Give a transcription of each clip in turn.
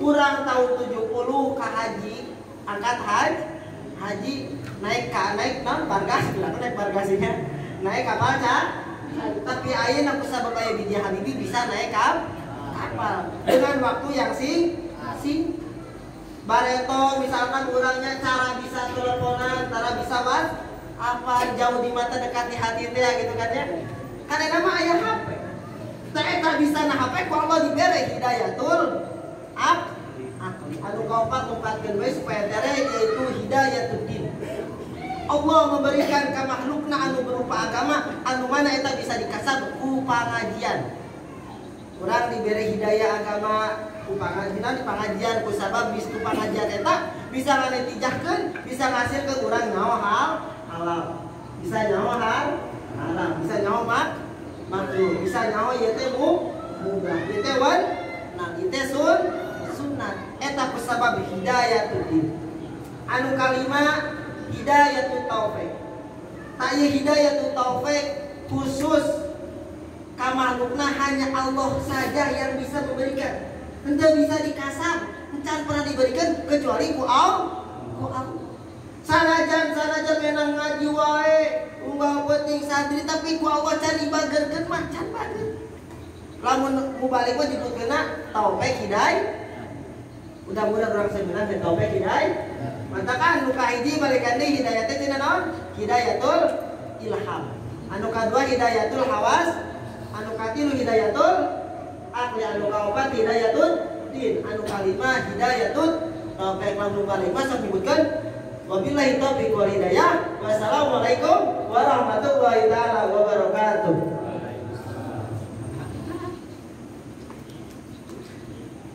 Urang tahun 70 ka haji, angkat haji naik bargas, bilang naik bargasinya, naik kapal tapi ayeuna kusabab aya di Habibi bisa naik kapal dengan waktu yang sing bareto misalkan urangnya cara bisa teleponan, cara bisa apa jauh di mata dekat di hati teh gitu kan ya. Karena mah aya HP. Tak bisa na HP ku Allah dibere hidayatul anu kaopat numpatkeun we supaya tere yaitu hidayatul din. Allah memberikan ka makhlukna anu berupa agama anu mana eta bisa dikasab ku pangajian. Urang diberi hidayah agama ku pangajian di pengajian ku sabab bis ku pangajian eta bisa nganetijahkeun, bisa ngasilkeun urang nyawa halal. Bisa nyawa halal, bisa nyawa makruh, bisa nyawa ieu teh mubah. Ieu teh nah ieu teh sunnah. Eta ku sabab hidayatul din. Anu kalima hidayatul taufik. Taya hidayatul taufik khusus ka makhlukna hanya Allah saja yang bisa memberikan. Henteu bisa dikasab, encan pernah diberikan kecuali ku Allah. Sanajan menang ngaji wae, unggal penting santri tapi ku Allah can dibageurkeun mah can bageun. Lamun mubalik mah disebutkeunna taufik hidayah. Mudah-mudahan orang sebenarnya dan taufik hidayah. Mantakan nu kahiji balikan deui hidayah teh tina naon? Hidayatul ilham. Anu kadua hidayatul hawas, anu katilu hidayatul aqli, anu kaopat hidayatul din, anu kalima hidayatul taufik. Lamun balik mah sok nyebutkeun wabillahi taufiq wal hidayah. Wassalamualaikum warahmatullahi taala wabarakatuh.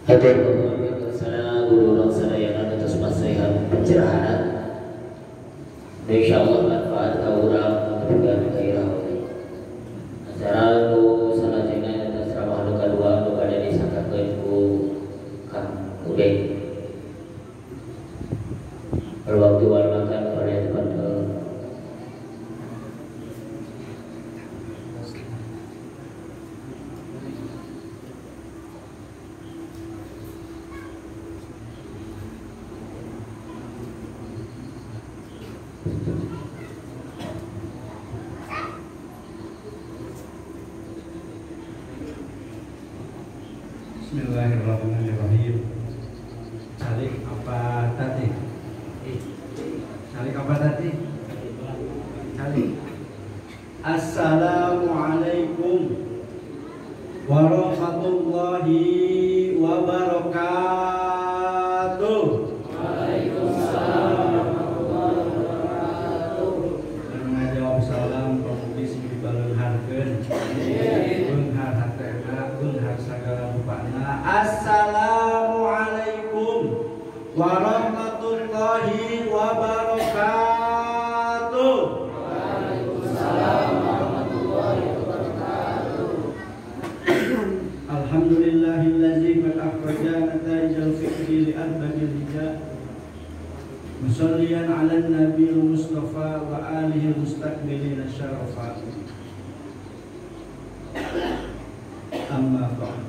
Hatur guru laksana yang atas nasihat pencerahan. Insyaallah manfaat ka urang untuk gairah. Acara nu salajengna atas ceramah nu kadua nu bade disangkakeun ku Kang Udeng. Waktu wal makan pada tempat Bismillahirrahmanirrahim. Salik apa tadi? Salik apa tadi? Salik. Assalamualaikum warahmatullahi wabarakatuh. Waalaikumsalam warahmatullahi wabarakatuh. Ngajawab salam pemugi sing dibalengharkeun. Beunghar hatena, beunghar sagala rupana. Assalamualaikum warahmatullahi wabarakatuh. Waalaikumsalam warahmatullahi wabarakatuh. Alhamdulillahillazi qad akhraja nataijal fikri li arbabil hijab. Musalliyan 'alan nabiyil mustafa wa alihi mustaqbilina syarafa. Amma ba'd.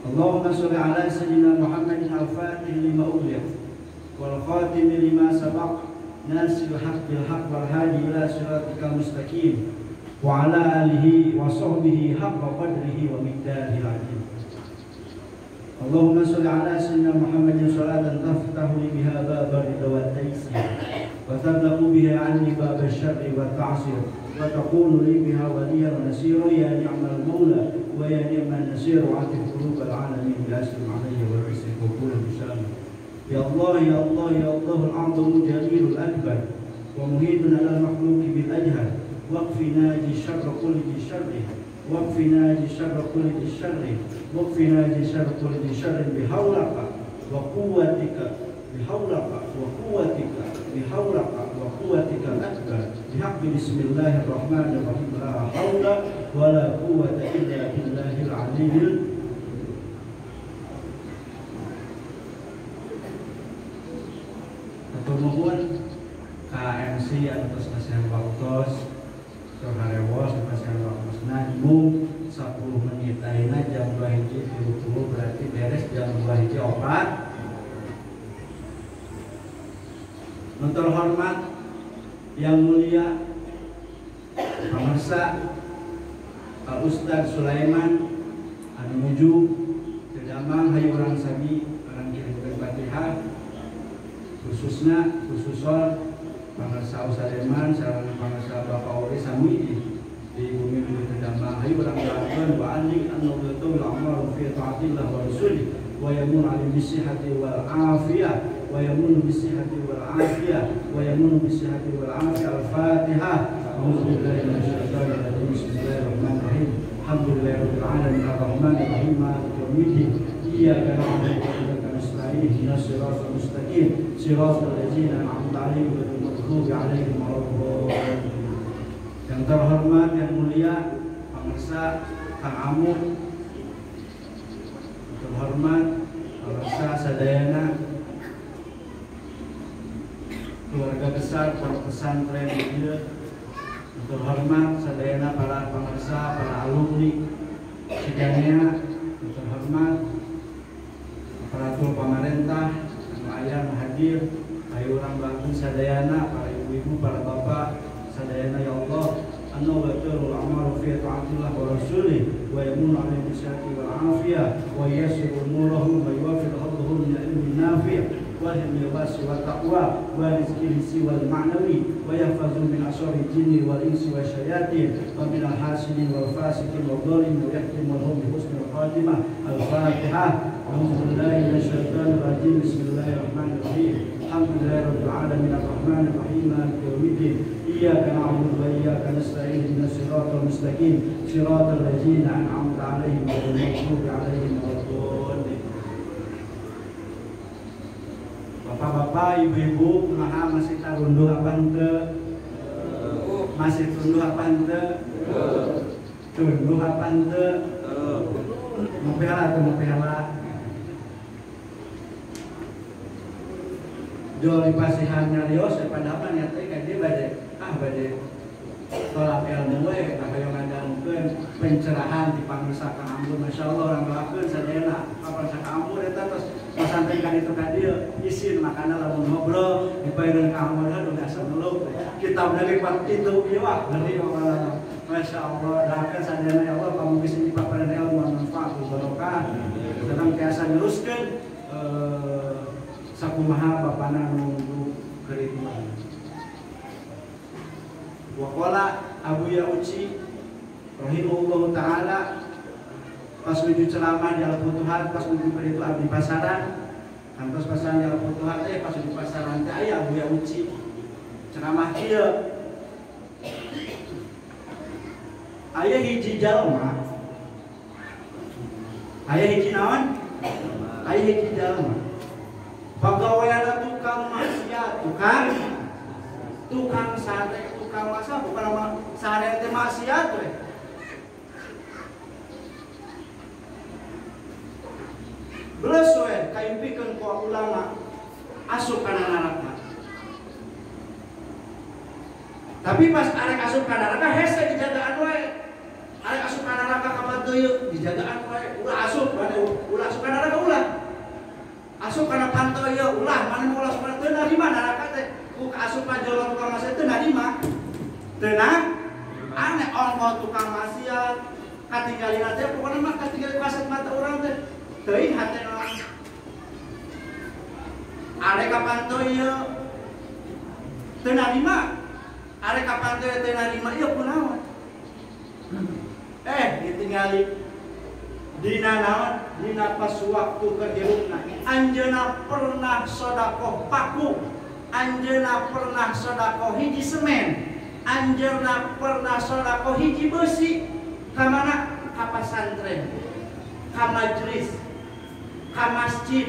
Allahumma sholli ala sayyidina Muhammadin al-fatih lima ughliq wal khatim lima sabaq nasil haqq bil haqq wal hadi ila siratikal mustaqim wa ala alihi wa sahbihi haqqa qadrihi wa miqdarihi al-azim. Allahumma sholli ala sayyidina Muhammadin sholatan taftahu li biha baba ridha wa taysir wa tablaqu biha anni baba syarri wa ta'sir wa taqulu li biha waliyan wa nasira ya ni'mal maula ويا نعم النصير وعاطف قلوب العالمين بأسلم علي ويحسن وكل بشام. يا الله يا الله يا الله الأعظم الجليل الأكبر ومهيب على المخلوق بالأجهل واكفنا ذي شر كل ذي شر واكفنا ذي شر كل ذي شر واكفنا ذي شر كل ذي شر بحولك وقوتك بحولك وقوتك بحولك وقوتك الأكبر بحق بسم الله الرحمن الرحيم لا حول ولا قوة إلا بالله العلي. Atur nuhun KMC atas nasihat waktos Soharewas nasihat waktosna terhormat yang mulia pemirsa Pak Ustaz Sulaiman anu nuju kedamang hayu urang sami urang kirim Fatihah khususon pemirsa Sulaiman sareng pemirsa Bapak Ori sami di bumi kedamang hayu urang ngalakeun wa anni annahu yatul amaru fi ta'atillah wa rasulih wa yamun alim bisihati wal afiyah wa yamun bisihati wal afiyah wa yamun bisihati wal afiyah. Al-Fatihah. A'udzubillahi minasyaitonir rajim. Bismillahirrahmanirrahim. Alhamdulillahirabbil alamin arrahmanir rahim maliki yaumiddin. Iyyaka na'budu wa iyyaka nasta'in ihdinas siratal mustaqim siratal ladzina an'amta 'alaihim ghairil maghdubi 'alaihim waladdallin. Yang terhormat yang mulia pemirsa Kang Amung, terhormat pemirsa sadayana keluarga besar Pondok Pesantren Ieu, terhormat sadayana para pemirsa, para alumni sidangnya, terhormat aparatur pemerintah anu aya hadir, ayo urang bagus sadayana, para ibu-ibu, para bapak sadayana, ya Allah annahu yatul amaru fi ta'atillah wa rasulih wa yamun 'alal bisati wal afiyah wa yassir umurahum wa yuwaffiq hadhum min ilmin nafi' wa hilmi wasi wa taqwa wa rizqi hisi wal ma'nawi wa yahfazu min asyari jinni wal insi wa syayatin wa min al-hasidin wal fasiqin wal dhalim wa yahtimu lahum bi husnil khatimah. Al-Fatihah. A'udzubillahi minasyaitonir rajim. Bismillahirrahmanirrahim. Alhamdulillahirabbil alamin arrahmanir rahim maliki yaumiddin. Iyyaka na'budu wa iyyaka nasta'in ihdinas siratal mustaqim siratal ladzina an'amta 'alaihim ghairil maghdubi 'alaihim waladdallin. Bapak-bapak, ibu-ibu, kumaha masih tarunduh apa henteu? Masih tunduh apa henteu? Tunduh apa henteu? Mupela atau mupela? Joli pasihan nyarios padahal mah niat teh ka dieu bade tolak ilmu we ka hayang ngadangukeun pencerahan di pamirsa Kang Amur. Masyaallah urang doakeun sadayana pamirsa Kang Amur eta tos pasantren ka ditu ka dieu isin makana lamun ngobrol dipaereun Kang Amur udah asa meluk kitab dari pat itu ieu wah ngeri pokona. Masyaallah doakeun sadayana ya Allah pamugi sing paparan ilmu manfaat barokah sedang tiasa neruskeun sakumaha bapana nunggu keridhaan. Waqala Abu Ya'uci rahimahullah ta'ala pas menuju ceramah di Al-Futuhat, pas menuju itu abdi pasaran kantos pasaran di Al-Futuhat pas di pasaran teh aya Abu Ya'uci ceramah kieu aya hiji jalma aya hiji naon aya hiji jalma pagaweana tukang maksiat tukang sate tukang masa bukan nama sare teh maksiat we. Beles we kaimpikeun ku ulama asup kana neraka. Tapi pas arek asup kana neraka hese dijagaan we. Arek asup kana neraka ka teu dijagaan we. Ulah asup bade ulah asup kana neraka ulah. Asup kana pantau ieu ulah mana mau ulah asup kana teu narima neraka teh. Ku asup ka jalan tukang maksiat teu narima. Tenang, aneh ongko tukang maksiat, katinggalin teh pokoknya mah katinggalin kaset mata orang teh, teuing hate naon. Are kapan teu ieu teu narima, are kapan teu teu narima ieu kunaon? Ditinggali dina naon? Dina pas waktu kehirupna. Anjeunna pernah sedekah paku, anjeunna pernah sedekah hiji semen. Anjeunna pernah sedekah hiji besi ka mana? Ka pasantren, ka majelis, ka masjid.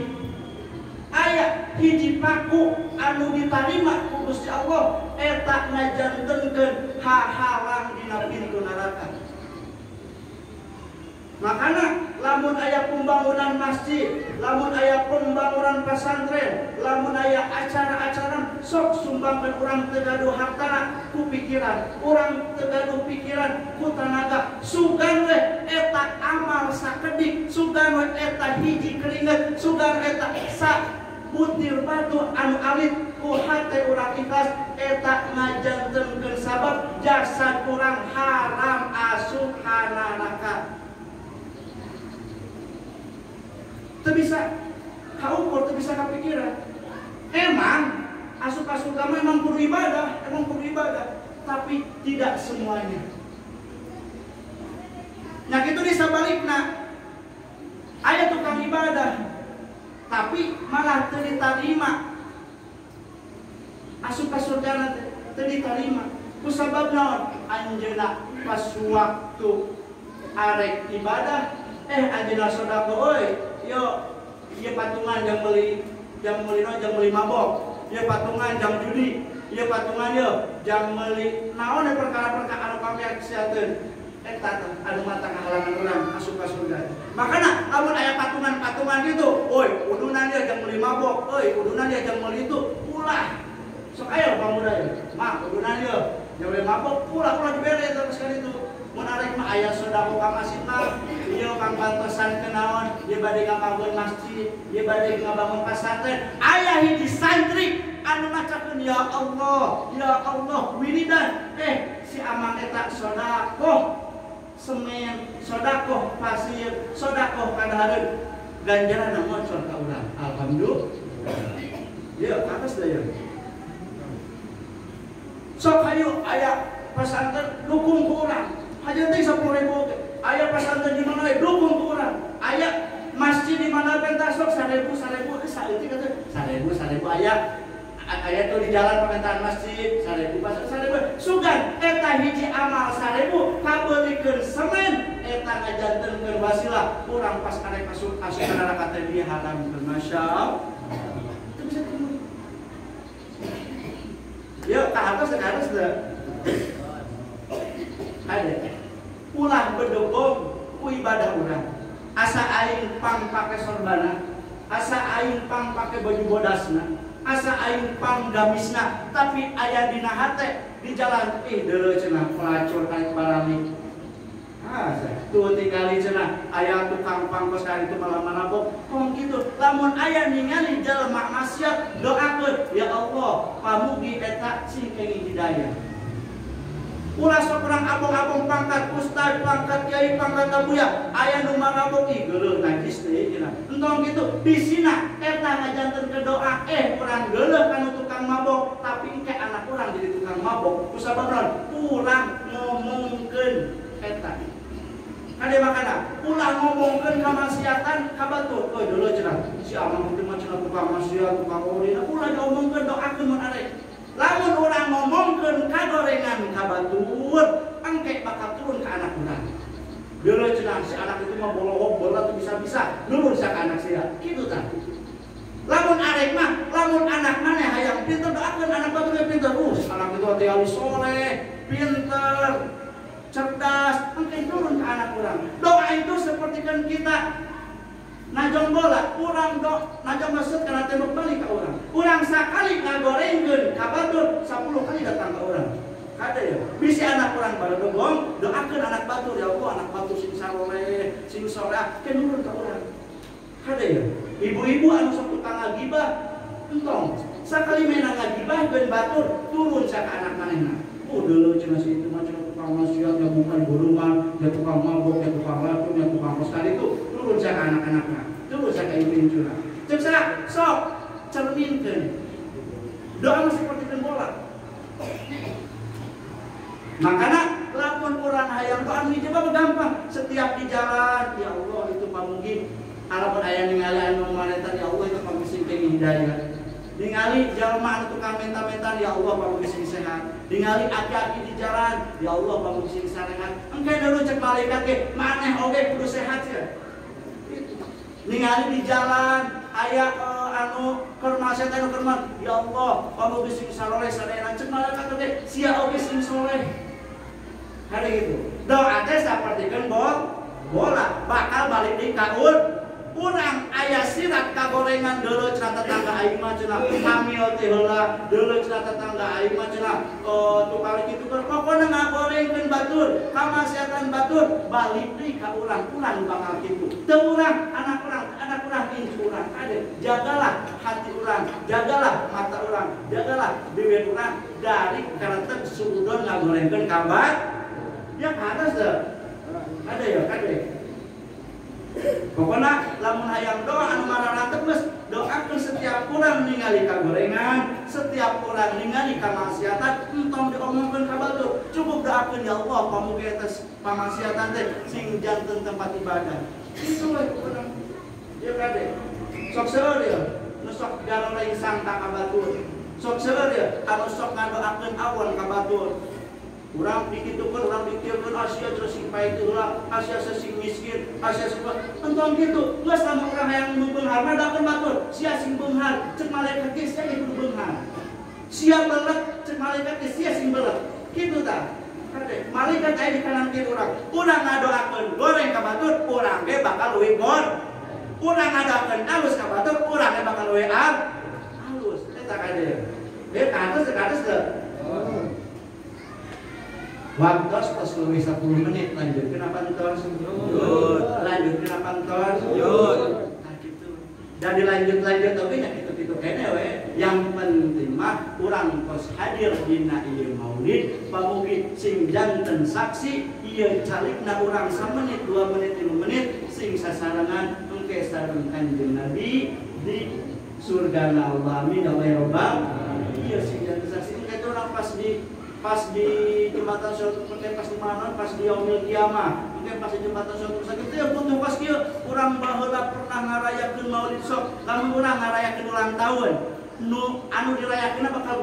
Aya hiji paku anu ditarima ku Gusti Allah eta ngajantengkeun hahalang dina pintu neraka. Makana lamun aya pembangunan masjid, lamun aya pembangunan pesantren, lamun aya acara-acara sok sumbangkeun urang teu gaduh hartana ku pikiran, urang teu gaduh pikiran ku tenaga. Sugan we eta amal sakedik, sugan we eta hiji keringet, sugan eta sa butir batu anu alit ku hate urang ikhlas eta ngajantenkeun sabab jasad urang haram asup kana neraka. Teu bisa kaukur, teu bisa kapikiran. Emang asup ka surga memang perlu ibadah, tapi tidak semuanya. Nah itu di sabalikna aya tukang ibadah tapi malah teu ditarima. Asup ka surga teu ditarima. Kusabab naon? Anjeunna pas waktu arek ibadah anjeunna sedekah euy, yo ieu patungan jang meuli mabok, ieu patungan jang judi, ieu patungan jang meuli naon perkara-perkara anu pamer kesehatan. Eta anu mata kahalangan urang asup ka surga. Makana lamun aya patungan-patungan gitu, oi kudunan dia jang meuli mabok, oi kudunan dia jang meuli itu, ulah. Sok aya pamuda ya. Mah kudunan dia jang meuli mabok, ulah dibere terus kan itu. Mun arek mah aya sedekah ka masjid mah, ieu kang pantesan kenaon, ieu bade ngabangun masjid, ieu bade ngabangun pesantren. Aya hiji santri anu macakeun ya Allah wiridan si amang eta sedekah semen, sedekah pasir, sedekah kadahareun, ganjaran mocor ka urang. Alhamdulillah. Ya, atas daya. Sok hayu aya pesantren dukung ku urang. Haja teh 10.000 ge. Aya pesantren di mana dukung ku urang. Aya masjid di mana pentas sok 1.000 saeutik kata 1.000 aya tuh di jalan pemerintahan masjid 1.000 pasar 1.000 sugan eta hiji amal 1.000 kabeulikeun semen eta ngajantenkeun wasilah urang pas arek asup neraka teh diharamkeun masyaallah. Itu bisa terima. Yuk ka atas deh. Ada ulah bedebong ku ibadah urang. Asa aing pang pake sorbana, asa aing pang pake baju bodasna, asa aing pang gamisna, tapi aya dina hate di jalan deuleu cenah pelacur kali barami. Tuh tinggali cenah aya tukang pangkos kali itu malah manabok. Kong kitu lamun aya ningali jelema maksiat doakeun ya Allah pamugi eta sing kenging hidayah. Ulah seorang abong-abong pangkat ustad, pangkat kiai, pangkat tabuya aya nu marabok geuleuh najis teh cenah. Entong kitu bisina eta ngajantenkeun doa urang geuleuh kana tukang mabok tapi engke anak urang jadi tukang mabok. Kusabab naon? Urang ngomongkeun eta. Kade makana ulah ngomongkeun kamaksiatan ka batur. Euy deuleu cenah si amang kitu mah cenah tukang maksiat, tukang orina ulah diomongkeun doakeun mun arek. Lamun orang ngomongkeun kagorengan ka batur, engke bakal turun ke anak urang. Deuleu cenah si anak itu mah bolohok bola teu bisa-bisa, nurun sak anak sia. Kitu tah. Lamun arek mah, lamun anak maneh hayang pinter doakeun anak batur ge pinter. Anak itu teh alus soleh, pinter, cerdas, engke turun ke anak urang. Doa itu sepertikan kita najong bola, urang najong masuk karena tembok balik ke urang. Urang sakali ngagorengkeun ka batur, 10 kali datang ke urang. Kada ya. Bisi anak urang barodogong, doakeun anak batur ya Allah, anak batur sing saleh, sing saleh, ke nurun ka urang. Kada ya. Ibu-ibu anu sok tukang ngagibah, entong. Sakali mena ngagibah keun batur, turun sak anak manehna. Deuleu cenah si itu mah cenah tukang maksiat, ya bukan golongan, ya tukang mabok, ya tukang racun, ya tukang kostar itu. Turun sak anak-anakna, turun sak ibu-ibuna. Cek sana, sok cerminkeun. Doa masih seperti bola. Makanya lamun urang hayang doa nu coba gampang. Setiap di jalan, ya Allah itu pamugi. Harapan aya ningali anu manetan ya Allah itu pamugi sing kenging hidayah. Ningali jalma anu tukang menta-mentan ya Allah pamugi sing sehat. Ningali aki-aki di jalan ya Allah pamugi sing sarehat. Engke deuleu cek malaikat ge maneh oge kudu sehat ya. Ningali di jalan aya anu keur maksiat anu keur ya Allah pamugi sing saleh sadayana cek malaikat oge sia oge sing saleh. Hari gitu. Doa teh sapertikeun bola bakal balik di kaur. Urang aya sirat kagorengan deuleu cenah tetangga aing mah cenah hamil teh heula, deuleu cenah tetangga aing mah cenah tukang kitu keur pokona ngagorengkeun batur batur, kamaksiatan batur balik deui ka urang bakal kitu. Teu urang, anak urang incu urang ade. Jagalah hati urang, jagalah mata urang, jagalah bibir urang dari karanteun suudon ngagorengkeun kabar. Ya harus deh. Ada ya, kade. Pokoknya lamun hayang doa anu mararantep geus doakeun setiap urang ningali kagorengan, setiap urang ningali kamaksiatan entong diomongkeun ka batur. Cukup doakeun ya Allah pamuga eta pamaksiatan teh sing janten tempat ibadah. Itu we pokona. Ya kade. Sok seueur ya, nu sok garolaing sangka ka batur. Sok seueur ya, anu sok ngadoakeun awon ka batur. Urang dikitukeun, urang dikieukeun Asia terus sing pae ulah, Asia sing miskin, Asia sing entong kitu. Geus lamun urang hayang beunghar dakeun batur, sia sing beunghar, cek malaikat ge sia kudu beunghar. Sia beulek, cek malaikat ge sia sing beulek. Kitu tah. Kade, malaikat aya di kanan kiri urang. Urang ngadoakeun goreng ka batur, urang ge bakal leuwih gor. Urang ngadoakeun alus ka batur, urang ge bakal leuwih alus. Eta kade. Dia kados teh. Waktos pas lebih 10 menit lanjutkan apa entos? Lanjutkan apa entos? Nah gitu. Dan dilanjut tapi nya kitu-kitu kene we. Yang penting mah urang tos hadir dina ieu maulid pamugi sing janten saksi ieu calikna urang 1 menit, 2 menit, 5 menit sing sasarangan engke sareng Kanjeng Nabi di surga Allah amin ya rabbal alamin. Ieu sing janten saksi engke urang pas di jembatan suatu mungkin pas di mana pas di yaumil kiamah mungkin pas di jembatan suatu sakit itu yang butuh pas kieu urang baheula pernah ngarayakeun maulid sok lamun urang ngarayakeun ulang tahun nu anu dirayakeun bakal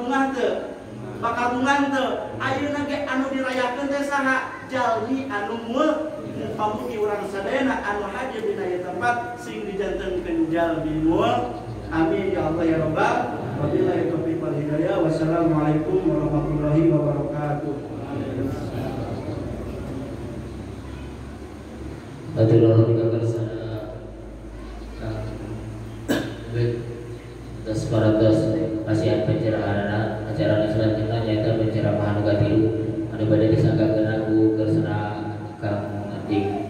bunga teu ayeuna ge anu dirayakeun teh saha jalmi anu mul pamugi urang sadayana anu hadir dina ieu tempat sing dijantenkeun jalmi mul amin ya Allah ya rabbal wabillahi taufiq wal hidayah. Wassalamualaikum warahmatullahi wabarakatuh. Haturullah dikabarsana atas paratos kasihan pencerahan acara selanjutnya yaitu pencerahan katilu anu bade disangkakeun aku kersana Kang Anting.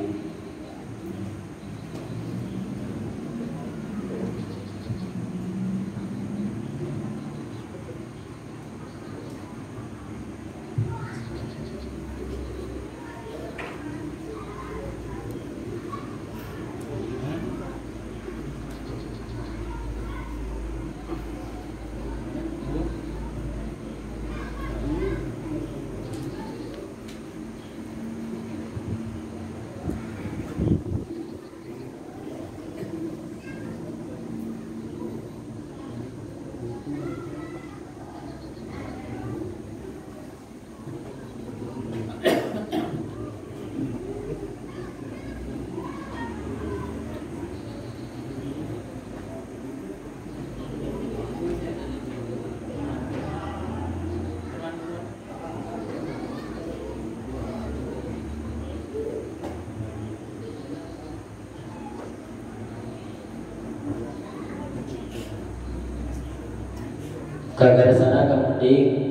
Kagarsana kemudian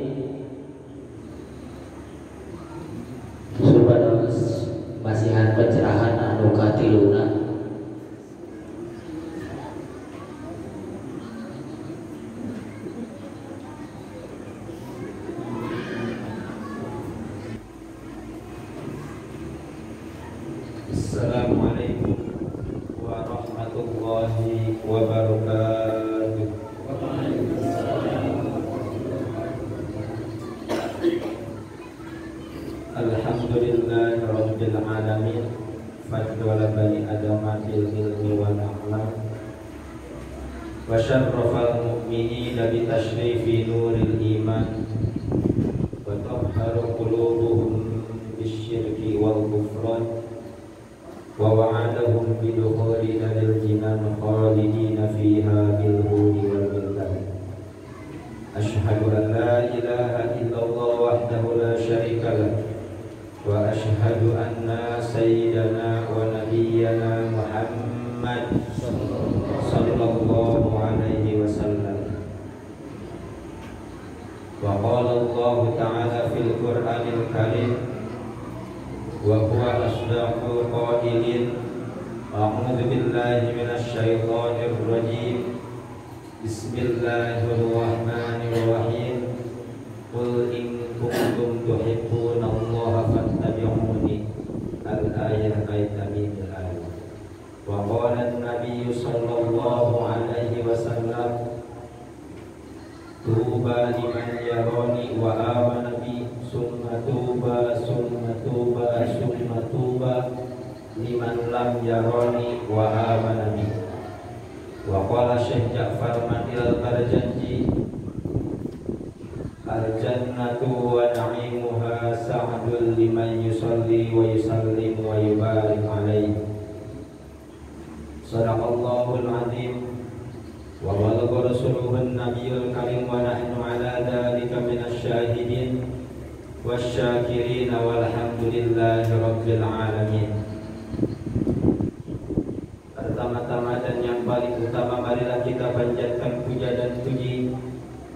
supados masihan pencerahan anu katiluna Assalamualaikum warahmatullahi wabarakatuh. Alhamdulillahi rabbil alamin fadwala bani adama bil ilmi wal aqlam wa syarrafal mu'minina bi tashrifi nuril iman wa tahharu qulubuhum bisyirki wal kufran wa wa'adahum bidukhuli dalil jinan khalidina fiha bil hudi wal bildan. Ashhadu an la ilaha illallah wahdahu la syarika lah wa ashhadu anna sayyidana wa nabiyyana Muhammad sallallahu alaihi wasallam. Wa qala Allah ta'ala fil Qur'anil Karim وهو أصدق القائلين أعوذ بالله من الشيطان الرجيم بسم الله الرحمن الرحيم قل إن كنتم تحبون الله فاتبعوني الآية آمين الآية. وقال النبي صلى الله عليه وسلم طوبى لمن يراني وآمن بي ثم طوبى ثم طوبى ثم طوبى لمن لم يراني وآمن بي. وقال Syekh Ja'far Manil Al-Barjanji al-jannatu wa na'imuha sa'dul liman yusalli wa yusallim wa yubarik alaihi. Sadaqallahul azim wa balagha rasuluhun nabiyul karim wa nahnu ala dhalika minasy syahidin wasyakirin walhamdulillahi rabbil alamin. Pertama-tama dan yang paling utama, marilah kita panjatkan puja dan puji,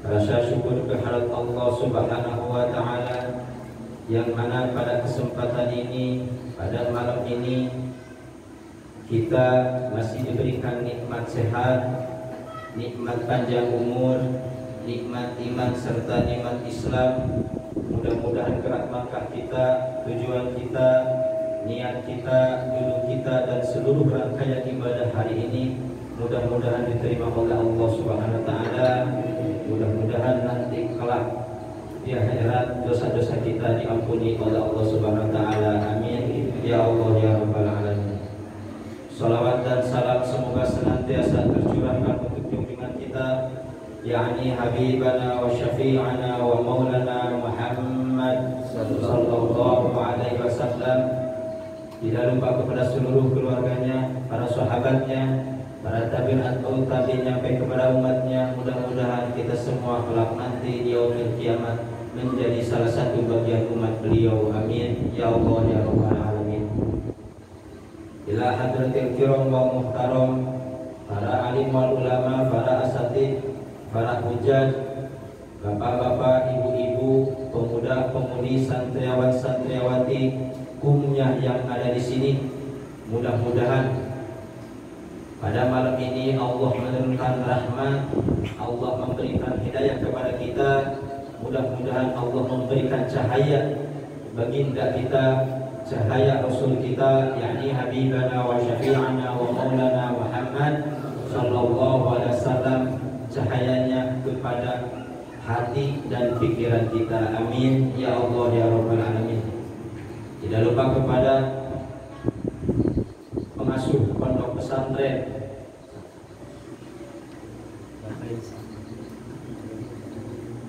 rasa syukur kehadirat Allah Subhanahu wa taala, yang mana pada kesempatan ini, pada malam ini kita masih diberikan nikmat sehat, nikmat panjang umur, nikmat iman serta nikmat Islam. Mudah-mudahan gerak langkah kita, tujuan kita, niat kita, duduk kita, dan seluruh rangkaian ibadah hari ini mudah-mudahan diterima oleh Allah Subhanahu wa taala. Mudah-mudahan nanti kelak di akhirat dosa-dosa kita diampuni oleh Allah Subhanahu wa taala. Amin ya Allah ya rabbal alamin. Salawat dan salam semoga senantiasa tercurahkan untuk junjungan kita, yakni habibana wa syafi'ana wa maulana Muhammad sallallahu alaihi wasallam. Tidak lupa kepada seluruh keluarganya, para sahabatnya, para tabi'in atau tabi'in sampai kepada umatnya. Mudah-mudahan kita semua kelak nanti di yaumil kiamat menjadi salah satu bagian umat beliau. Amin ya Allah ya rabbal alamin. Ila hadratil kiram wa muhtaram, para alim wal ulama, para asatid, para hujjaj, bapak-bapak, ibu-ibu, pemuda-pemudi, santriawan-santriawati umumnya yang ada di sini. Mudah-mudahan pada malam ini Allah menurunkan rahmat, Allah memberikan hidayah kepada kita. Mudah-mudahan Allah memberikan cahaya baginda kita, cahaya Rasul kita, yakni habibana wa syafi'ana wa maulana Muhammad sallallahu alaihi wasallam, cahayanya kepada hati dan pikiran kita. Amin ya Allah ya rabbal alamin. Tidak lupa kepada pengasuh pondok pesantren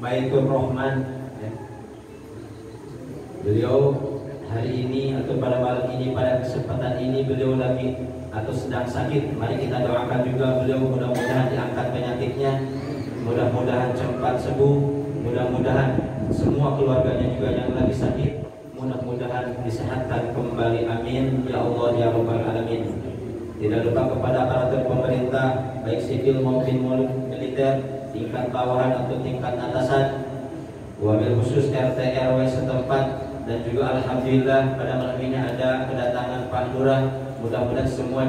Baitur Rahman, beliau hari ini atau pada malam ini, pada kesempatan ini beliau lagi atau sedang sakit. Mari kita doakan juga beliau, mudah-mudahan diangkat penyakitnya, mudah-mudahan cepat sembuh, mudah-mudahan semua keluarganya juga yang lagi sakit mudah-mudahan disehatkan kembali. Amin ya Allah ya rabbal alamin. Tidak lupa kepada aparatur pemerintah baik sipil maupun militer, tingkat bawahan atau tingkat atasan, wabil khusus RT RW setempat, dan juga alhamdulillah pada malam ini ada kedatangan Pak Lurah. Mudah-mudahan semua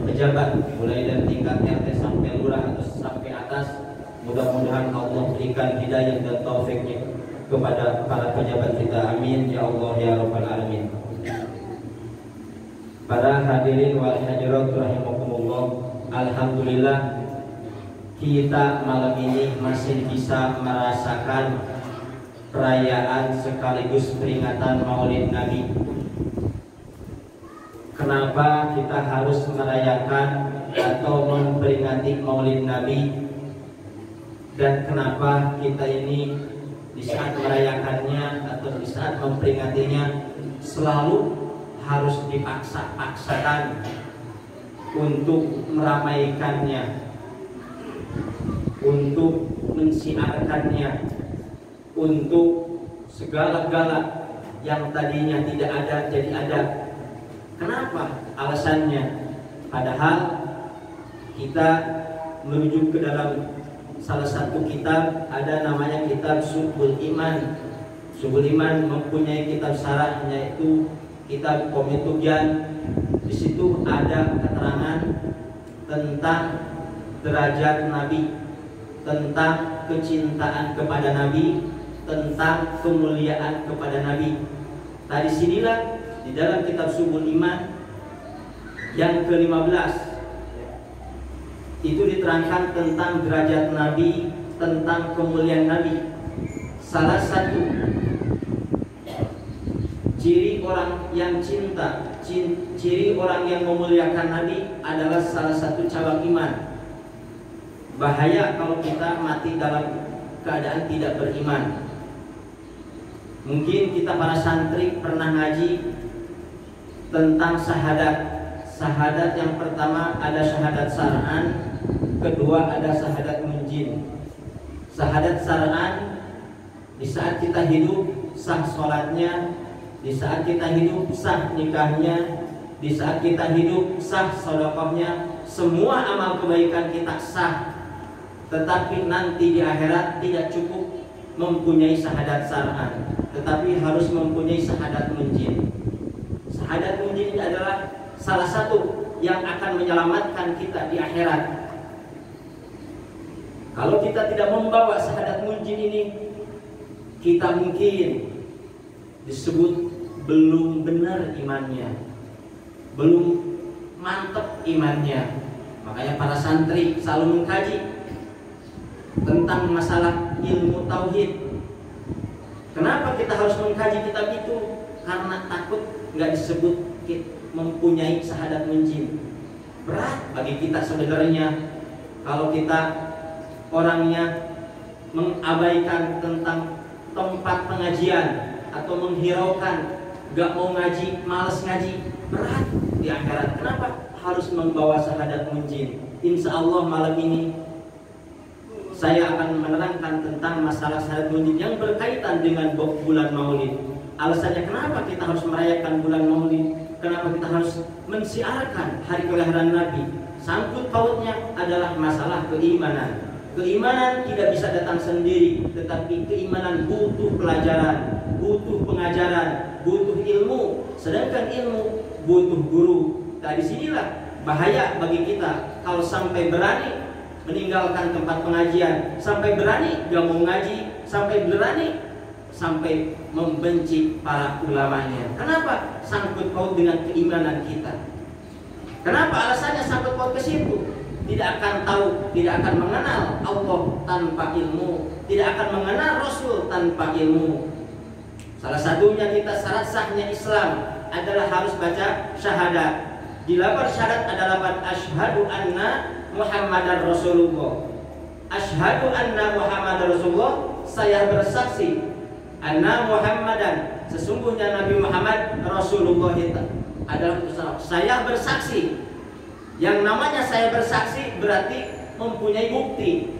pejabat mulai dari tingkat RT sampai lurah atau sampai atas, mudah-mudahan Allah berikan hidayah dan taufiknya kepada para pejabat kita. Amin ya Allah ya rabbal alamin. Para hadirin wal hadirat rahimakumullah, alhamdulillah kita malam ini masih bisa merasakan perayaan sekaligus peringatan Maulid Nabi. Kenapa kita harus merayakan atau memperingati Maulid Nabi, dan kenapa kita ini di saat merayakannya atau di saat memperingatinya selalu harus dipaksa-paksakan untuk meramaikannya, untuk mensiarkannya, untuk segala-gala yang tadinya tidak ada jadi ada. Kenapa? Alasannya, padahal kita merujuk ke dalam salah satu kitab, ada namanya kitab Subul Iman. Subul Iman mempunyai kitab syarah, yaitu kitab Komitugian. Di situ ada keterangan tentang derajat Nabi, tentang kecintaan kepada Nabi, tentang kemuliaan kepada Nabi. Tadi sinilah di dalam kitab Subul Iman yang ke-15 itu diterangkan tentang derajat Nabi, tentang kemuliaan Nabi. Salah satu ciri orang yang cinta, ciri orang yang memuliakan Nabi adalah salah satu cabang iman. Bahaya kalau kita mati dalam keadaan tidak beriman. Mungkin kita para santri pernah ngaji tentang syahadat. Syahadat yang pertama ada syahadat syar'an, kedua ada syahadat munjin. Syahadat syar'an di saat kita hidup sah sholatnya, di saat kita hidup sah nikahnya, di saat kita hidup sah sedekahnya, semua amal kebaikan kita sah. Tetapi nanti di akhirat tidak cukup mempunyai syahadat syar'an, tetapi harus mempunyai syahadat munjin. Syahadat munjin ini adalah salah satu yang akan menyelamatkan kita di akhirat. Kalau kita tidak membawa syahadat munjin ini, kita mungkin disebut belum benar imannya, belum mantap imannya. Makanya para santri selalu mengkaji tentang masalah ilmu tauhid. Kenapa kita harus mengkaji kitab itu? Karena takut nggak disebut mempunyai syahadat munjin. Berat bagi kita sebenarnya kalau kita orangnya mengabaikan tentang tempat pengajian atau menghiraukan, nggak mau ngaji, malas ngaji. Berat di akhirat. Kenapa harus membawa syahadat munjin? Insya Allah malam ini saya akan menerangkan tentang masalah syahadat munjin yang berkaitan dengan bulan Maulid. Alasannya kenapa kita harus merayakan bulan Maulid, kenapa kita harus mensiarkan hari kelahiran Nabi. Sangkut pautnya adalah masalah keimanan. Keimanan tidak bisa datang sendiri, tetapi keimanan butuh pelajaran, butuh pengajaran, butuh ilmu. Sedangkan ilmu butuh guru. Nah, disinilah bahaya bagi kita kalau sampai berani meninggalkan tempat pengajian, sampai berani gak mau ngaji, sampai berani sampai membenci para ulamanya. Kenapa? Sangkut paut dengan keimanan kita. Kenapa alasannya sangkut paut ke situ? Tidak akan tahu, tidak akan mengenal Allah tanpa ilmu, tidak akan mengenal Rasul tanpa ilmu. Salah satunya kita syarat sahnya Islam adalah harus baca syahadat. Di lafaz syahadat ada lafaz asyhadu anna Muhammadar Rasulullah. Asyhadu anna Muhammadar Rasulullah, saya bersaksi anna Muhammadan, sesungguhnya Nabi Muhammad Rasulullah adalah utusan. Saya bersaksi. Yang namanya saya bersaksi berarti mempunyai bukti.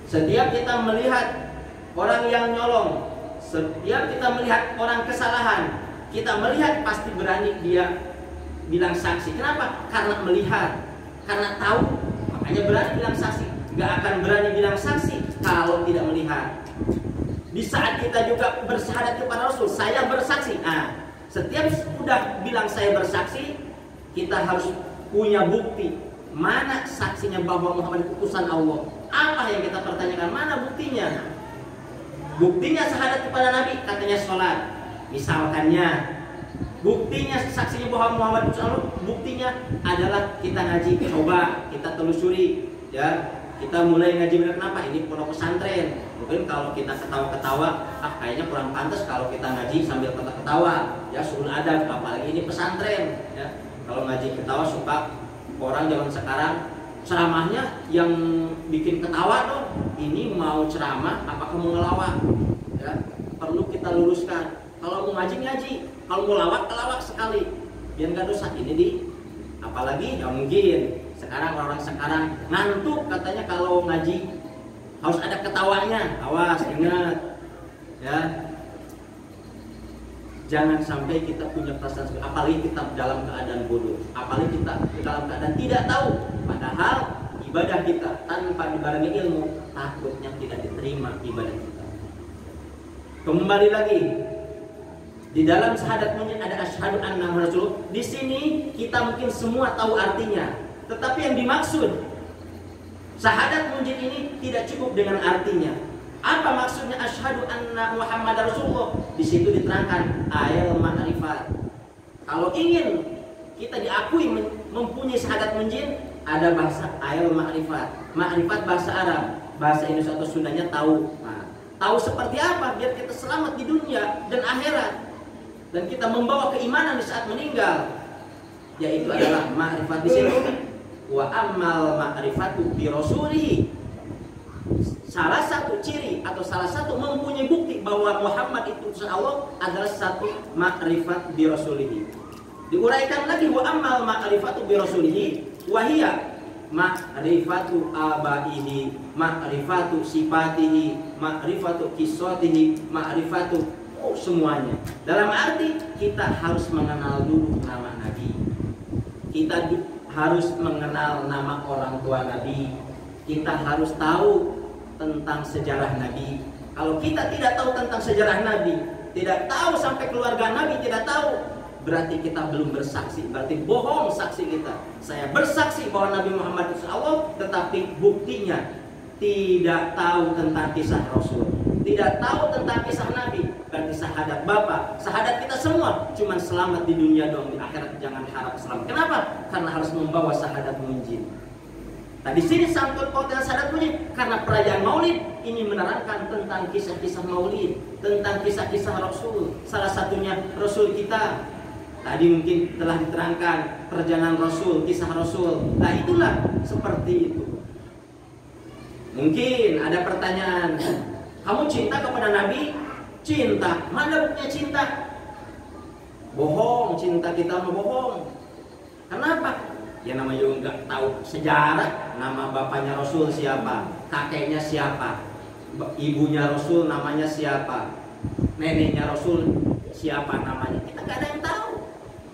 Setiap kita melihat orang yang nyolong, setiap kita melihat orang kesalahan, kita melihat pasti berani dia bilang saksi. Kenapa? Karena melihat, karena tahu, makanya berani bilang saksi. Gak akan berani bilang saksi kalau tidak melihat. Di saat kita juga bersyahadat kepada Rasul, saya bersaksi. Nah, setiap sudah bilang saya bersaksi, kita harus punya bukti. Mana saksinya bahwa Muhammad utusan Allah? Apa yang kita pertanyakan? Mana buktinya? Buktinya syahadat kepada Nabi, katanya sholat. Misalkannya, buktinya saksinya bahwa Muhammad utusan Allah, buktinya adalah kita ngaji. Coba kita telusuri, ya. Kita mulai ngaji benar. Kenapa? Ini pondok pesantren. Mungkin kalau kita ketawa-ketawa, kayaknya kurang pantas kalau kita ngaji sambil ketawa. Ya, suruh adab. Apalagi ini pesantren. Ya. Kalau ngaji ketawa suka orang zaman sekarang ceramahnya yang bikin ketawa tuh. Ini mau ceramah, apakah mau ngelawak? Ya, perlu kita luruskan. Kalau mau ngaji, kalau mau lawak sekali. Biar nggak dosa. Ini di apalagi ya mungkin sekarang orang sekarang ngantuk katanya kalau ngaji harus ada ketawanya. Awas, ingat ya, jangan sampai kita punya perasaan seperti, apalagi kita dalam keadaan bodoh, apalagi kita dalam keadaan tidak tahu, padahal ibadah kita tanpa dibarengi ilmu takutnya tidak diterima ibadah kita. Kembali lagi Di dalam syahadat munjid ada asyhadu anna Muhammadar Rasulullah. Di sini kita mungkin semua tahu artinya, tetapi yang dimaksud syahadat munjid ini tidak cukup dengan artinya. Apa maksudnya asyhadu anna Muhammadar Rasulullah? Di situ diterangkan ayat ma'rifat. Kalau ingin kita diakui mempunyai syahadat munjid, ada bahasa ayat ma'rifat. Ma'rifat bahasa Arab, bahasa Indonesia atau Sundanya tahu. Nah, tahu seperti apa biar kita selamat di dunia dan akhirat, dan kita membawa keimanan di saat meninggal, yaitu adalah ma'rifat di sini. Wa ammal ma'rifatu bi rasulihi, salah satu ciri atau salah satu mempunyai bukti bahwa Muhammad itu utusan Allah adalah satu ma'rifat bi rasulihi. Diuraikan lagi, wa ammal ma'rifatu bi rasulihi wa hiya ma'rifatu abaihi, ma'rifatu sifatihi, ma'rifatu kisatihi, ma'rifatu semuanya. Dalam arti kita harus mengenal dulu nama Nabi. Kita harus mengenal nama orang tua Nabi. Kita harus tahu tentang sejarah Nabi. Kalau kita tidak tahu tentang sejarah Nabi, tidak tahu sampai keluarga Nabi, tidak tahu, berarti kita belum bersaksi. Berarti bohong saksi kita. Saya bersaksi bahwa Nabi Muhammad itu Allah, tetapi buktinya tidak tahu tentang kisah Rasul, tidak tahu tentang kisah Nabi. Berarti syahadat Bapak, syahadat kita semua cuman selamat di dunia doang, di akhirat jangan harap selamat. Kenapa? Karena harus membawa syahadat munjid. Nah, di sini sangkut pautnya syahadat munjid karena perayaan Maulid ini menerangkan tentang kisah-kisah Maulid, tentang kisah-kisah Rasul. Salah satunya Rasul kita. Tadi mungkin telah diterangkan perjalanan Rasul, kisah Rasul. Nah, itulah seperti itu. Mungkin ada pertanyaan, kamu cinta kepada Nabi? Cinta, mana buktinya cinta? Bohong, cinta kita mau bohong. Kenapa? Ya namanya juga nggak tahu sejarah. Nama bapaknya Rasul siapa, kakeknya siapa, ibunya Rasul namanya siapa, neneknya Rasul siapa namanya, kita nggak ada yang tahu.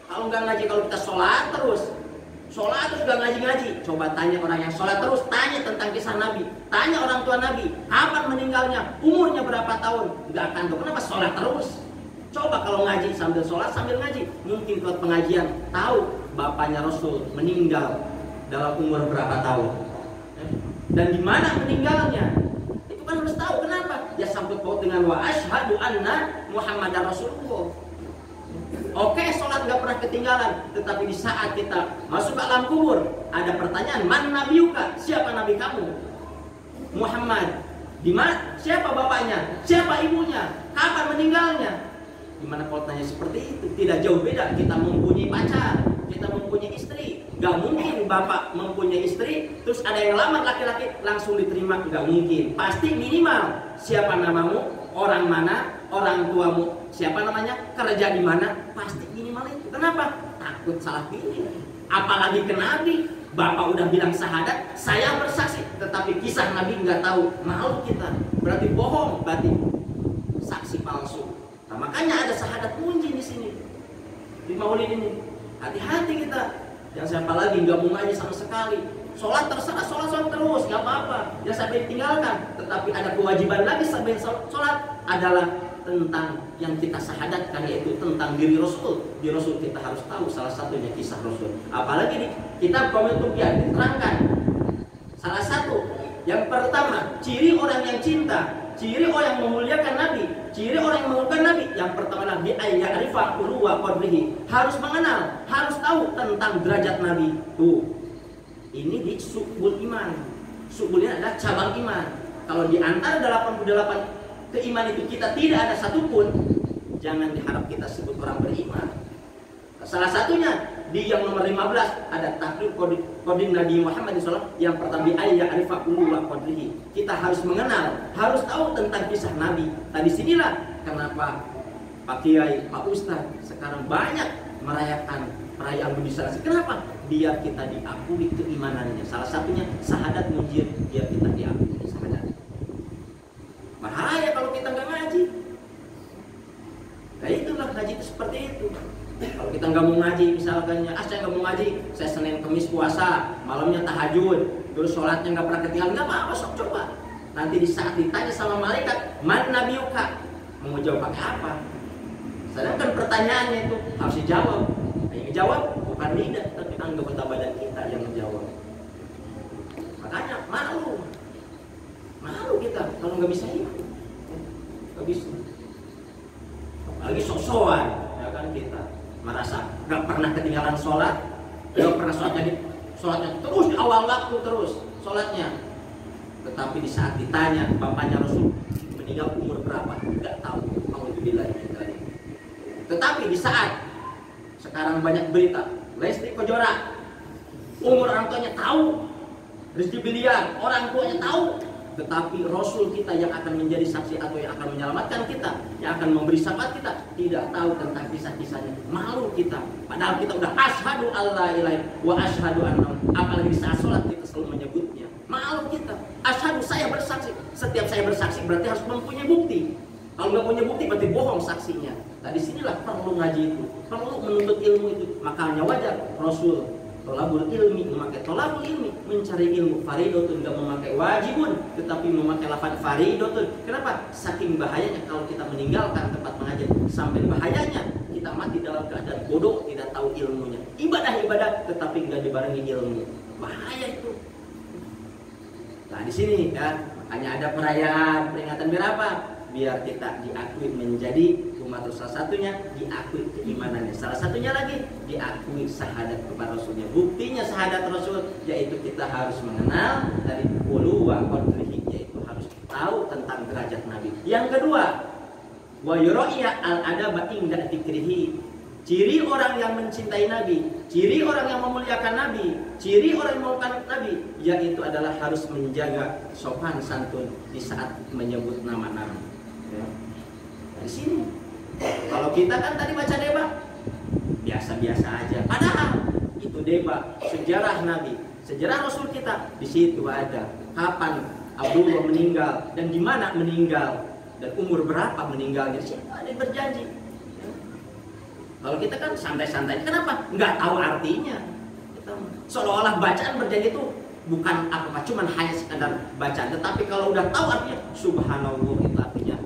Kalau nggak ngaji, kalau kita sholat terus nggak ngaji-ngaji, coba tanya orang yang sholat terus, tanya tentang kisah Nabi, tanya orang tua Nabi, kapan meninggalnya, umurnya berapa tahun, nggak akan tahu. Kenapa? Sholat terus. Coba kalau ngaji sambil sholat sambil ngaji, mungkin ikut pengajian tahu bapaknya Rasul meninggal dalam umur berapa tahun dan di mana meninggalnya. Itu kan harus tahu. Kenapa? Ya sangkut paut dengan wa asyhadu anna Muhammadar Rasulullah. Oke, sholat nggak pernah ketinggalan, tetapi di saat kita masuk ke alam kubur ada pertanyaan, man nabiyuka, siapa nabi kamu? Muhammad. Di mana? Siapa bapaknya? Siapa ibunya? Kapan meninggalnya? Gimana kalau tanya seperti itu? Tidak jauh beda, kita mempunyai pacar, kita mempunyai istri. Gak mungkin bapak mempunyai istri terus ada yang lamar laki-laki langsung diterima, gak mungkin. Pasti minimal siapa namamu, orang mana, orang tuamu, siapa namanya, kerja di mana, pasti minimal itu. Kenapa? Takut salah pilih. Apalagi ke Nabi, bapak udah bilang syahadat, saya bersaksi, tetapi kisah Nabi nggak tahu, malu kita. Berarti bohong, berarti saksi palsu. Nah, makanya ada syahadat munjid di sini, di Maulid ini. Hati-hati kita. Yang siapa lagi nggak mau ngaji sama sekali, sholat terserah, sholat terus, nggak apa-apa, jangan sampai ditinggalkan. Tetapi ada kewajiban lagi sampai sholat adalah tentang yang kita syahadatkan, yaitu tentang diri Rasul. Di Rasul kita harus tahu, salah satunya kisah Rasul. Apalagi di kitab Qawaidul diterangkan salah satu, yang pertama, ciri orang yang cinta, ciri orang yang memuliakan Nabi, ciri orang yang memuliakan Nabi, yang pertama adalah bi ayya'rifa uluwa qadrihi, harus mengenal, harus tahu tentang derajat Nabi. Tuh, ini di subul iman. Subulnya adalah cabang iman. Kalau di antara 88 keimanan itu kita tidak ada satupun, jangan diharap kita sebut orang beriman. Salah satunya di yang nomor 15 ada taklid kodin Nabi Muhammad SAW. Yang pertama di ayat arifaqullah qadrihi. Kita harus mengenal, harus tahu tentang kisah Nabi. Tadi sinilah kenapa Pak Kiai, Pak Ustadz sekarang banyak merayakan perayaan Budi Sarasi. Kenapa? Biar kita diakui keimanannya. Salah satunya syahadat munjid, biar kita diakui syahadat. Bahaya kalau kita nggak ngaji. Nah itulah ngaji itu seperti itu. Kalau kita nggak mau ngaji, misalkan saya nggak mau ngaji, saya Senin Kamis puasa, malamnya tahajud, terus sholatnya nggak pernah ketinggalan, nggak apa-apa, sok coba. Nanti di saat ditanya sama malaikat, man nabiyuka, mau jawab pakai apa? Sedangkan pertanyaannya itu harus dijawab. Yang dijawab bukan lidah, tapi anggota badan kita yang menjawab. Makanya malu kita kalau nggak bisa iman, nggak bisa. Apalagi sok-sokan, ya kan kita merasa nggak pernah ketinggalan sholat, nggak pernah sholatnya terus di awal waktu terus sholatnya. Tetapi di saat ditanya bapaknya Rasul meninggal umur berapa, nggak tahu. Alhamdulillah. Tetapi di saat sekarang banyak berita Lesti Kejora, umur orang tuanya tahu, Rizky Biliar orang tuanya tahu, tetapi Rasul kita yang akan menjadi saksi atau yang akan menyelamatkan kita, yang akan memberi syafaat kita, tidak tahu tentang kisah-kisahnya. Malu kita, padahal kita udah asyhadu alla ilaha wa asyhadu anna, apalagi di saat sholat kita selalu menyebutnya. Malu kita, asyhadu saya bersaksi. Setiap saya bersaksi berarti harus mempunyai bukti. Kalau nggak punya bukti berarti bohong saksinya. Nah disinilah perlu ngaji itu, perlu menuntut ilmu itu. Makanya wajar Rasul tolabul ilmi, memakai tolabul ilmi, mencari ilmu. Faridotun, nggak memakai wajibun, tetapi memakai lafaz faridotun. Kenapa? Saking bahayanya kalau kita meninggalkan tempat mengajar. Sampai bahayanya kita mati dalam keadaan bodoh, tidak tahu ilmunya. Ibadah tetapi nggak dibarengi ilmu. Bahaya itu. Nah di sini ya, makanya ada perayaan peringatan berapa? Biar kita diakui menjadi umat Rasul. Salah satunya diakui keimanannya, salah satunya lagi diakui syahadat kepada Rasulnya. Buktinya syahadat Rasul yaitu kita harus mengenal dari ulu wa qadrihi, yaitu harus tahu tentang derajat Nabi. Yang kedua, wa yuraiya al adaba inda dzikrihi. Ciri orang yang mencintai Nabi, ciri orang yang memuliakan Nabi, ciri orang yang memuliakan Nabi, yaitu adalah harus menjaga sopan santun di saat menyebut nama-nama. Ya. Dari sini, kalau kita kan tadi baca debat, biasa-biasa aja. Padahal itu debat sejarah Nabi, sejarah Rasul kita. Di situ ada kapan Abdullah meninggal dan di mana meninggal dan umur berapa meninggalnya. Di situ ada yang berjanji. Kalau kita kan santai-santai, kenapa? Nggak tahu artinya. Seolah-olah bacaan berjanji itu bukan apa-apa, cuman hanya sekadar bacaan. Tetapi kalau udah tahu artinya, subhanallah, itu artinya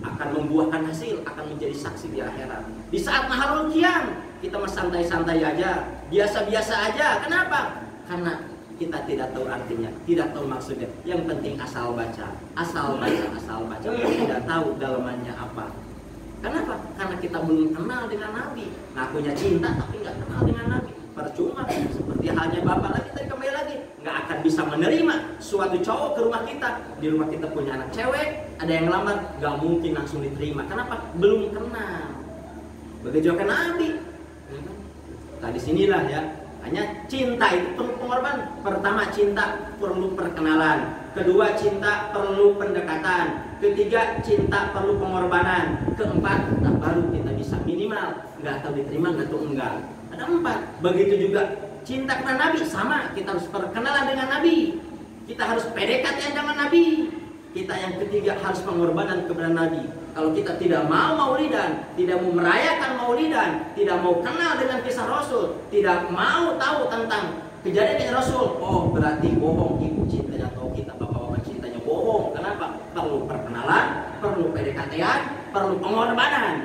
akan membuahkan hasil, akan menjadi saksi di akhirat. Di saat Naharul Qiyam, kita mah santai-santai aja, biasa-biasa aja. Kenapa? Karena kita tidak tahu artinya, tidak tahu maksudnya. Yang penting asal baca, asal baca, tidak tahu dalamannya apa. Kenapa? Karena kita belum kenal dengan Nabi. Ngakunya cinta tapi nggak kenal dengan Nabi. Percuma. Seperti halnya bapak lagi tadi, kembali lagi, nggak akan bisa menerima suatu cowok ke rumah kita. Di rumah kita punya anak cewek, ada yang ngelamar, nggak mungkin langsung diterima. Kenapa? Belum kenal. Begitu juga Nabi. Nah disinilah ya. Hanya cinta itu perlu pengorbanan. Pertama, cinta perlu perkenalan. Kedua, cinta perlu pendekatan. Ketiga, cinta perlu pengorbanan. Keempat, baru kita bisa minimal nggak tahu diterima, nggak tahu enggak. Ada 4. Begitu juga cinta kepada Nabi, sama. Kita harus perkenalan dengan Nabi. Kita harus PDKT dengan Nabi. Kita yang ketiga harus pengorbanan kepada Nabi. Kalau kita tidak mau maulidan, tidak mau merayakan maulidan, tidak mau kenal dengan kisah Rasul, tidak mau tahu tentang kejadian Rasul, oh berarti bohong ibu cintanya atau kita bapak-bapak cintanya bohong. Kenapa? Perlu perkenalan, perlu PDKT-an, perlu pengorbanan.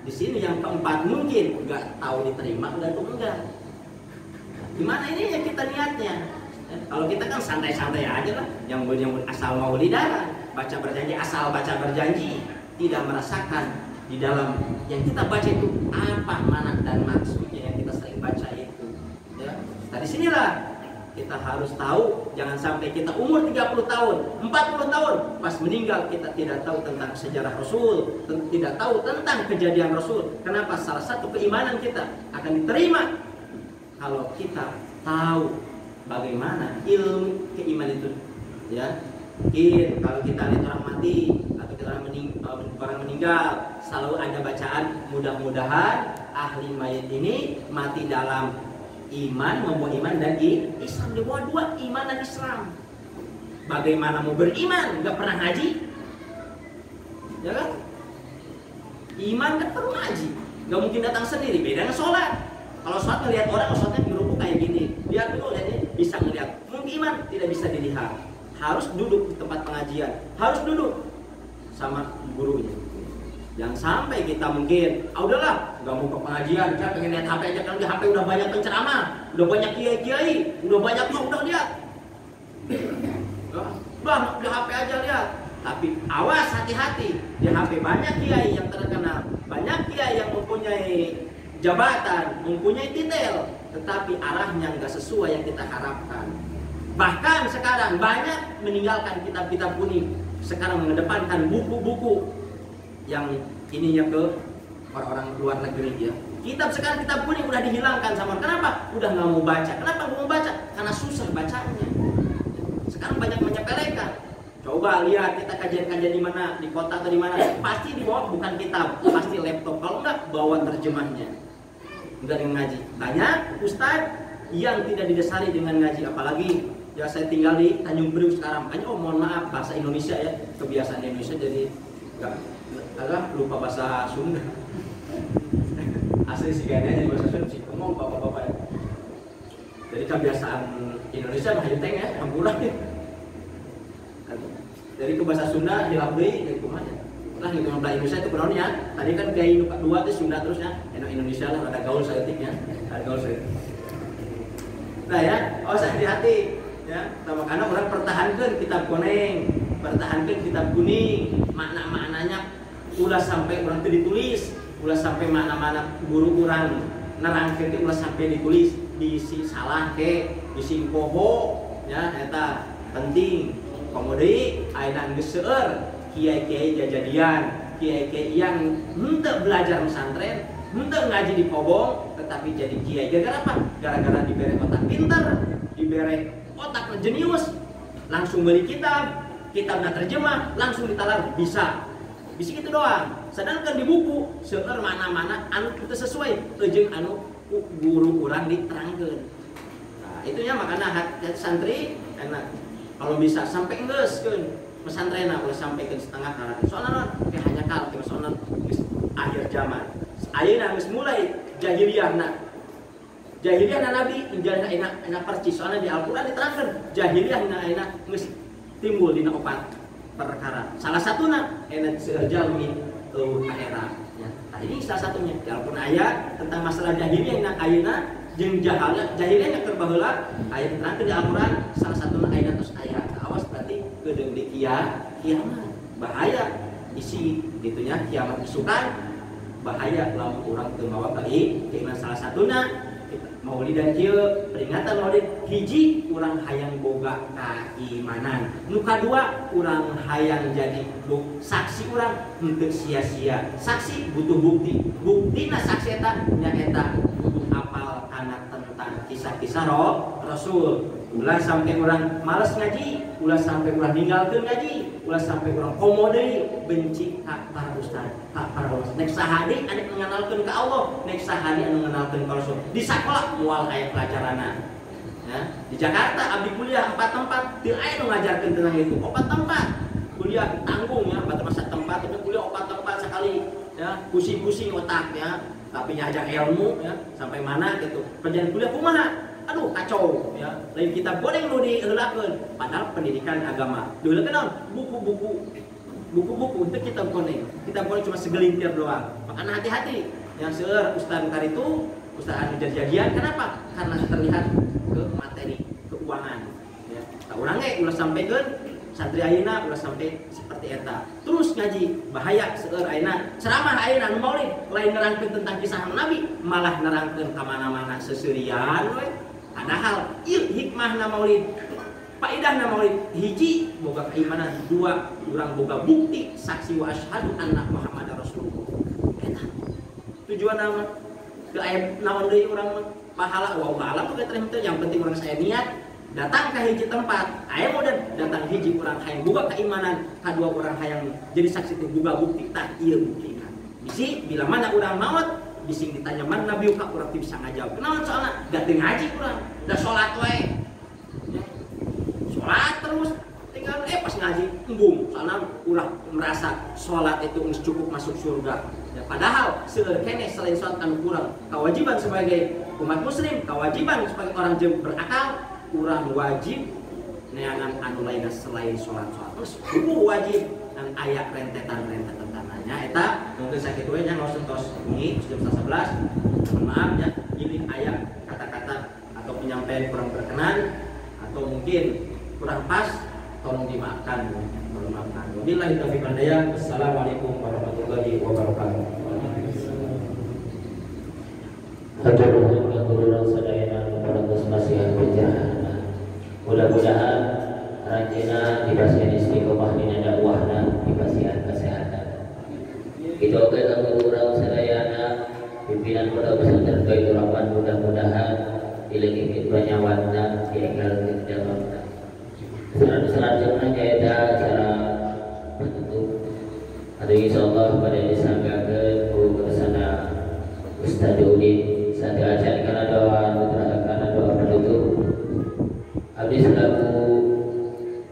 Di sini yang keempat mungkin nggak tahu diterima, nggak tahu enggak. Gimana ini ya kita niatnya? Kalau kita kan santai-santai aja lah, yang asal maulidan, baca berjanji, asal baca berjanji, tidak merasakan di dalam yang kita baca itu apa mana dan maksudnya yang kita sering baca itu. Ya. Nah disinilah kita harus tahu, jangan sampai kita umur 30 tahun, 40 tahun, pas meninggal kita tidak tahu tentang sejarah Rasul, tidak tahu tentang kejadian Rasul. Kenapa? Salah satu keimanan kita akan diterima kalau kita tahu bagaimana ilmu keimanan itu. Ya, mungkin kalau kita lihat orang mati atau kita orang meninggal, selalu ada bacaan mudah-mudahan ahli mayit ini mati dalam iman, membawa iman dan Islam. Dibawa 2, iman dan Islam. Bagaimana mau beriman nggak pernah ngaji? Ya kan? Iman kan perlu ngaji, nggak mungkin datang sendiri. Beda dengan sholat. Kalau sholat ngelihat orang, sholatnya di rukuk kayak gini, lihat dulu, lihatnya bisa ngelihat. Mungkin iman tidak bisa dilihat. Harus duduk di tempat pengajian, harus duduk sama gurunya. Jangan sampai kita mungkin, udahlah, nggak mau ke pengajian, saya pengen lihat HP aja, kan di HP udah banyak penceramah, udah banyak kiai-kiai, udah banyak udah lihat. Udah di HP aja lihat. Tapi awas, hati-hati, di HP banyak kiai yang terkenal, banyak kiai yang mempunyai jabatan, mempunyai titel, tetapi arahnya nggak sesuai yang kita harapkan. Bahkan sekarang banyak meninggalkan kitab-kitab kuning, sekarang mengedepankan buku-buku yang ininya ke orang-orang luar negeri ya. Kitab kuning udah dihilangkan sama. Kenapa? Udah nggak mau baca. Kenapa nggak mau baca? Karena susah bacanya. Sekarang banyak menyepelekan. Coba lihat kita kajian-kajian di mana, di kota atau di mana, pasti dibawa bukan kitab, pasti laptop. Kalau enggak bawa terjemahnya. Enggak dengan ngaji. Banyak ustadz yang tidak didasari dengan ngaji, apalagi ya saya tinggal di Tanjung Priok sekarang. Makanya mohon maaf bahasa Indonesia ya, kebiasaan Indonesia jadi enggak lupa bahasa Sunda. Asli sih kayaknya jadi bahasa Sunda sih. Ngomong bapak-bapak ya. Jadi kebiasaan Indonesia mah henteng ya, hampura ya. Dari ke bahasa Sunda dilabui dari kumanya. Lah gitu bahasa Indonesia itu penonnya. Tadi kan kayak dua itu Sunda terusnya. Indonesia lah ada gaul seetiknya. Ada gaul seetik. Nah ya, awas hati-hati ya. Karena orang pertahankan kitab kuning, pertahankan kitab kuning, makna-maknanya ulah sampai orang itu ditulis, ulah sampai mana-mana guru orang nerangkeun ulah sampai ditulis, diisi salah ke, diisi poho ya eta penting. Kemudian ayeuna geus seueur kiai-kiai jajadian, kiai-kiai yang henteu belajar pesantren, henteu ngaji di kobong, tetapi jadi kiai. Gara-gara apa? Gara-gara dibere otak pintar, dibere otak jenius, langsung beli kitab, kitabna terjemah, langsung ditalar bisa. Bisa gitu doang. Sedangkan di buku seueur mana-mana anu teu sesuai jeung anu guru urang diterangkeun. Nah, itunya makanya santri enak kalau bisa sampai geuskeun pesantrenna ulah sampai ke setengah karena soalnya kayak hanya kal soalnya akhir zaman. Ayeuna geus mulai jahiliyahna. Jahiliyahna Nabi injalna enak percis soalnya di Al-Qur'an diterangkeun jahiliyahna ayeuna geus timbul dina opat perkara. Salah satunya enak sejalmi akhirat ya. Nah, ini salah satunya. Walaupun ayat tentang masalah jahiliyah nak ayeuna jeung jahiliyah yang terbaheula ayat terangkeun di Al-Qur'an salah satunya ayat terus ayat. Awas berarti kedeung di kiamat. Bahaya isi gitunya kiamat isukan bahaya lamun urang teu mawa kali keiman salah satunya Maulid dan kieu peringatan Maulid hiji urang hayang boga keimanan, nu kadua urang hayang jadi saksi urang henteu sia-sia. Saksi butuh bukti, buktina saksi eta nyaeta butuh apal kana tentang kisah-kisah Rasul. Ulah sampai orang malas ngaji, ulah sampai orang ninggalkeun ngaji, ulah sampai orang komo deui benci ka para ustaz, ka para ustaz. Nek saha deui anu nganalkeun ka Allah, nek saha deui anu nganalkeun ka Rasul. Di sakola moal aya pelajaranna. Ya, di Jakarta abdi kuliah 4 tempat, teu aya nu ngajarkeun tentang itu. 4 tempat. Kuliah tanggung ya, 4 masa tempat, tapi kuliah 4 tempat sekali. Ya, pusing-pusing otak ya. Tapi nyajak ilmu ya, sampai mana gitu. Perjalanan kuliah kumaha? Aduh kacau ya. Lain kita boleh nu diheulakeun padahal pendidikan agama. Diheulakeun naon? Buku-buku untuk kita kuning. Kita boleh cuma segelintir doang. Makanya hati-hati. Yang seueur ustaz karitu, ustaz anu jadian kenapa? Karena terlihat ke materi keuangan ya. Ka urang ge ulah sampaikeun santri ayeuna ulah sampai seperti eta. Terus ngaji bahaya seueur ayeuna. Ceramah ayeuna nu maulid lain nerangkeun tentang kisah Nabi, malah nerangkeun ka mana-mana seseurian we. Padahal ieu hikmahna maulid, faedahna maulid hiji boga keimanan, dua urang boga bukti saksi wa asyhadu anna Muhammadar Rasulullah. Eta tujuan nama ke aya naon deui urang mah pahala wa alam teh yang penting urang saya niat datang ke hiji tempat aya modern datang hiji urang hayang boga keimanan, kadua urang hayang jadi saksi teh boga bukti tah ieu buktina. Bisi bila mana urang maot bising ditanya mana Nabi ka urang teu bisa ngajawab. Kenaon soalna? Da teu ngaji urang, da salat we. Ya. Salat terus tinggal pas ngaji embung. Soalna urang merasa salat itu geus cukup masuk surga. Ya, padahal seueur keneh selain salat anu kurang, kewajiban sebagai umat muslim, kewajiban sebagai orang yang berakal, urang wajib neangan anu lainna selain salat. Terus wajib dan aya rentetan-rentetan tanahnya. nya eta mungkin sakit we nya ngaos tos bengi jam 11. Mohon maaf ya, ini aya kata-kata atau penyampaian kurang berkenan atau mungkin kurang pas, tolong dimaafkan. Mohon maafkan. Wabillahi taufiq wal hidayah. Wassalamualaikum warahmatullahi wabarakatuh. Hadirin yang sadayana para musmasihan penjarahan. Mudah-mudahan rajina dibasihan istiqomah dina dakwahna dibasihan kesehatan. Itu oke kanggo urang sadayana pimpinan pondok pesantren Baitur Rahman, mudah-mudahan dilengit banyawanna dienggal kedalamna. Selanjutnya nyaeta acara penutup. Adu insyaallah pada disanggakeun ku kersana Ustaz Udin. Saat acara karena doa penutup. Abdi selaku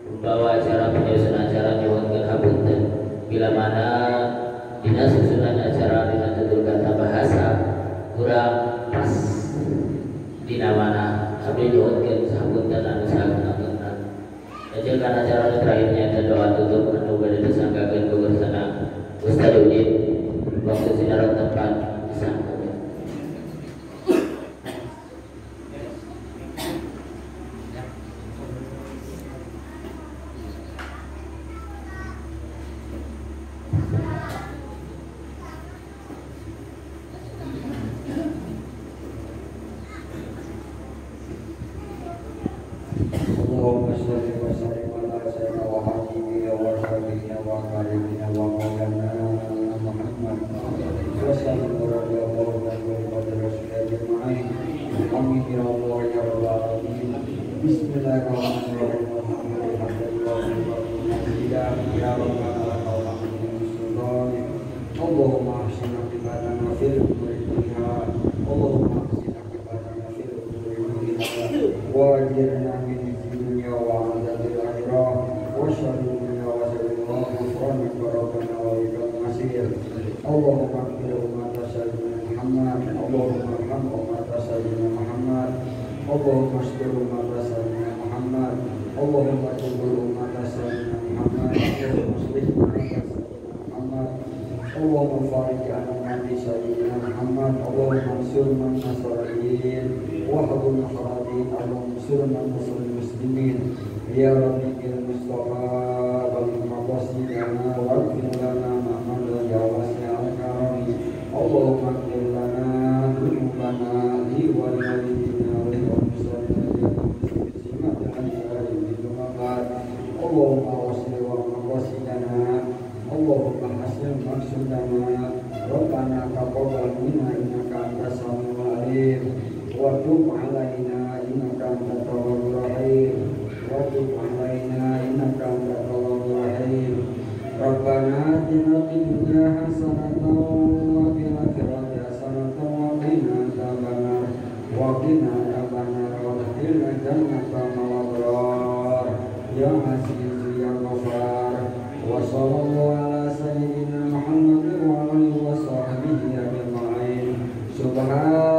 membawa acara penyusun acara nyuwunkeun hapunten bila mana dina susunan acara dengan tutur kata bahasa kurang pas dina mana abdi nyuwunkeun hapunten anu saha-saha. Ajarkan acara terakhirnya dan doa tutup anu bade disanggakeun ku kersana Ustaz Udin. Waktu sinarok tempat disanggakeun. Allahumma sholli wa sallim ala sayyidina wa habibina wa syafiina wa qaribina wa maulana Muhammad wa sallallahu radhiyallahu anhu wa rasulillah amin ya Allah ya rabbal alamin. Bismillahirrahmanirrahim. Allahumma ahsin aqibatana fil umuri dunya Allahumma ahsin aqibatana fil umuri dunya wa ajirna min dunya wa adzabil akhirah wa syarril dunya wa syarril ghufranak rabbana wa ilaikal masir. Allahumma qil umat sayyidina Muhammad Allahumma arham umat sayyidina Muhammad Allahumma astur umat sayyidina Muhammad Allahumma tubul umat sayyidina Muhammad Allahumma aslih umat sayyidina Muhammad Allahumma farij an umati sayyidina Muhammad Allahumma ansur man nasarain wa hadul haradin Allahumma ansur man nasrul muslimin ya rabbi bil mustafa wal maqasidana wa fil lana ma'amala ya wasi'al karami Allahumma qil lana dhunubana li wa li walidina wa li muslimina Allahumma wasli wa maqasidana Allahumma hasil maksudana Rabbana taqabbal minna innaka antas samiul alim wa tub alaina innaka antat tawwabur rahim wa tub alaina innaka antat tawwabur rahim Rabbana atina fid dunya hasanatan wa fil akhirati hasanatan wa qina adzabannar wa qina adzabannar wa adkhilna jannata ma'al abrar ya aziz ya ghafar wa sallallahu ala sayyidina Muhammad wa alihi wa sahbihi ajma'in subhan